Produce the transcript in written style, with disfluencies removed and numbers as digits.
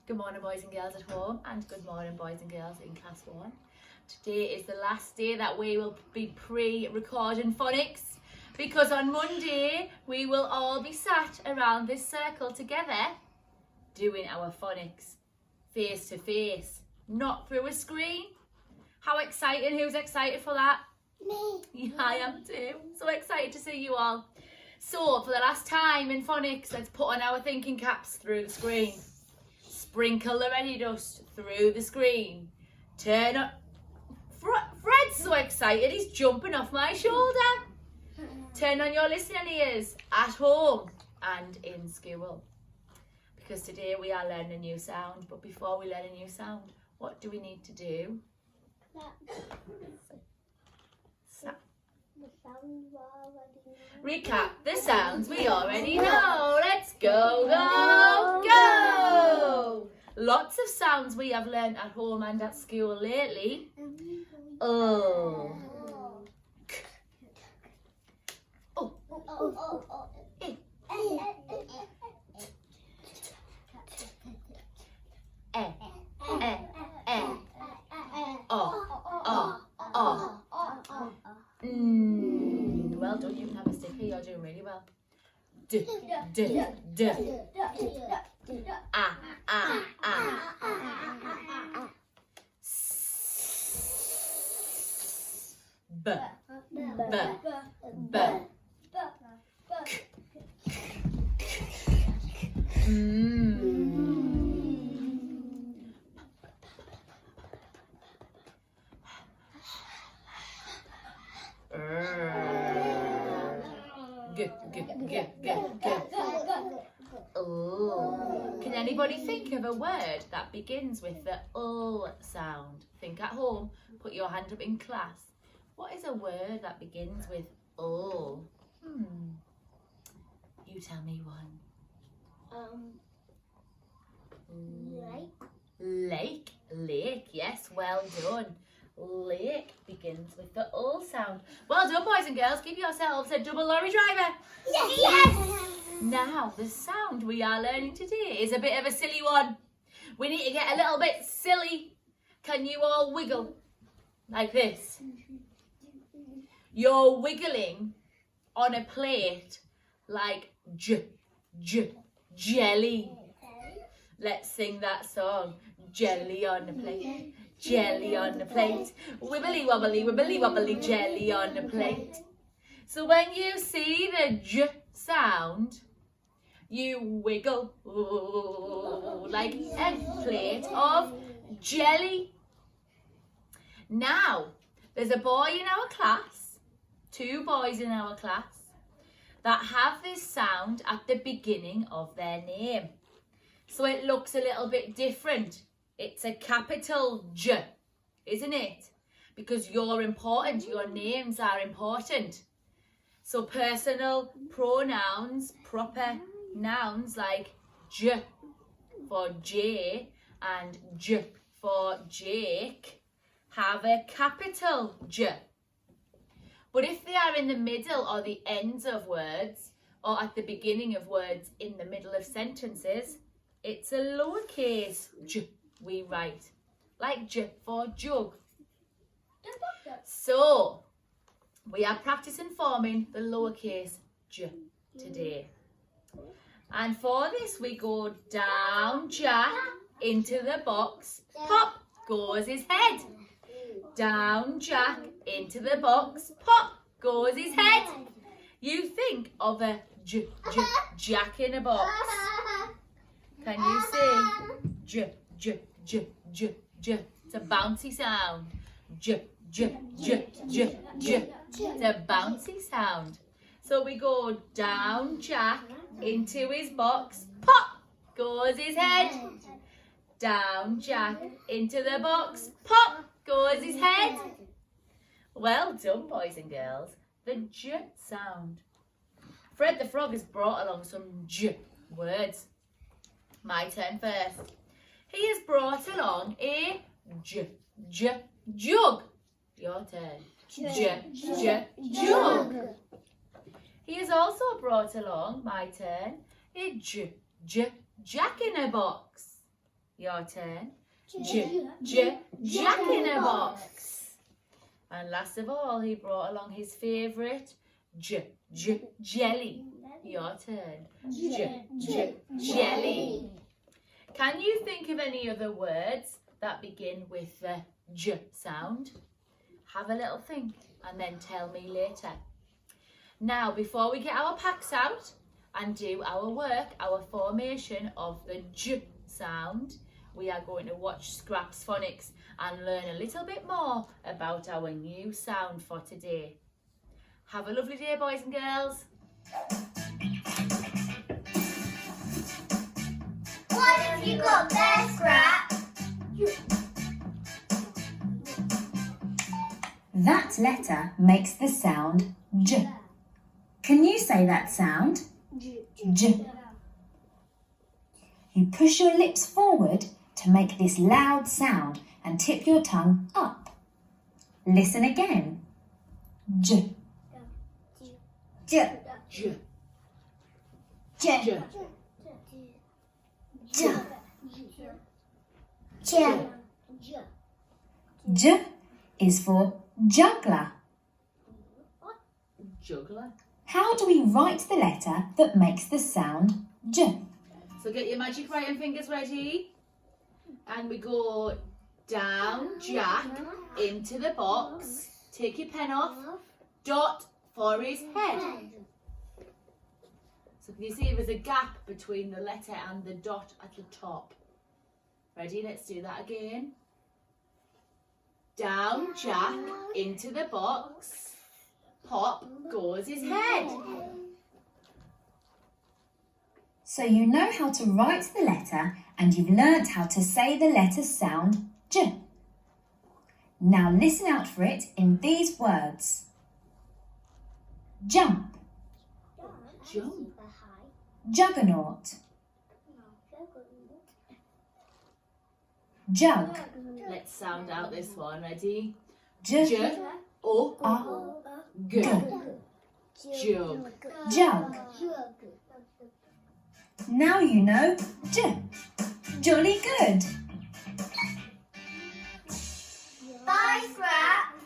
Good morning, boys and girls at home, and good morning, boys and girls in Class 1. Today is the last day that we will be pre-recording phonics, because on Monday we will all be sat around this circle together doing our phonics face to face, not through a screen. How exciting! Who's excited for that? Me. Yeah, I am too. So excited to see you all. So for the last time in phonics, let's put on our thinking caps through the screen. Sprinkle the ready dust through the screen. Turn up. Fred's so excited, he's jumping off my shoulder. Turn on your listening ears at home and in school. Because today we are learning a new sound. But before we learn a new sound, what do we need to do? Recap the sounds we already know. Let's go, go, go! Lots of sounds we have learned at home and at school lately. Oh. Oh. Eh. Eh. Eh. Eh. Oh. Oh. Oh. Well done, you can have a sticker, you're doing really well. D, d, d. Ah, ah, ah. B, b, b. G, g, g, g, g. Oh. Can anybody think of a word that begins with the ul sound? Think at home, put your hand up in class. What is a word that begins with ul? You tell me one. Lake. Lake, yes, well done. Lake begins with the ul sound. Well done, boys and girls. Give yourselves a double lorry driver. Yes! Now, the sound we are learning today is a bit of a silly one. We need to get a little bit silly. Can you all wiggle like this? You're wiggling on a plate like jelly. Let's sing that song. Jelly on the plate. Jelly on the plate, wibbly wobbly, wibbly wobbly, jelly on the plate. So when you see the j sound, you wiggle like a plate of jelly. Now, there's a boy in our class, 2 boys in our class, that have this sound at the beginning of their name. So it looks a little bit different. It's a capital J, isn't it? Because you're important, your names are important. So personal pronouns, proper nouns like J for J and J for Jake have a capital J. But if they are in the middle or the ends of words or at the beginning of words in the middle of sentences, it's a lowercase J. We write like J for jug. So we are practicing forming the lowercase J today. And for this we go down Jack into the box, pop goes his head. Down Jack into the box, pop goes his head. You think of a Jack in a box. Can you say J? J, j, j, j. It's a bouncy sound. J, j, j, j, j. It's a bouncy sound. So we go down Jack into his box. Pop goes his head. Down Jack into the box. Pop goes his head. Well done, boys and girls. The J sound. Fred the Frog has brought along some J words. My turn first. He has brought along a jug. Your turn. Jug. He has also brought along, my turn, a Jack in a box. Your turn. Jack in a box. And last of all, he brought along his favourite jelly. Your turn. Jelly. Can you think of any other words that begin with the J sound? Have a little think and then tell me later. Now, before we get our packs out and do our work, our formation of the J sound, we are going to watch Scrap's Phonics and learn a little bit more about our new sound for today. Have a lovely day, boys and girls. What have you got there, Scrap? That letter makes the sound J. Can you say that sound? J. You push your lips forward to make this loud sound and tip your tongue up. Listen again. J. J. J. J. J. J is for juggler. Juggler. How do we write the letter that makes the sound J? So get your magic writing fingers ready. And we go down Jack into the box. Take your pen off. Dot for his head. So can you see there's a gap between the letter and the dot at the top? Ready? Let's do that again. Down Jack into the box. Pop goes his head. So you know how to write the letter and you've learnt how to say the letter sound J. Now listen out for it in these words. Jump, Jump. juggernaut, jug, Let's sound out this one. Ready? J, J O G. Jug. jug. Now you know J. Jolly good. Bye, Scrap.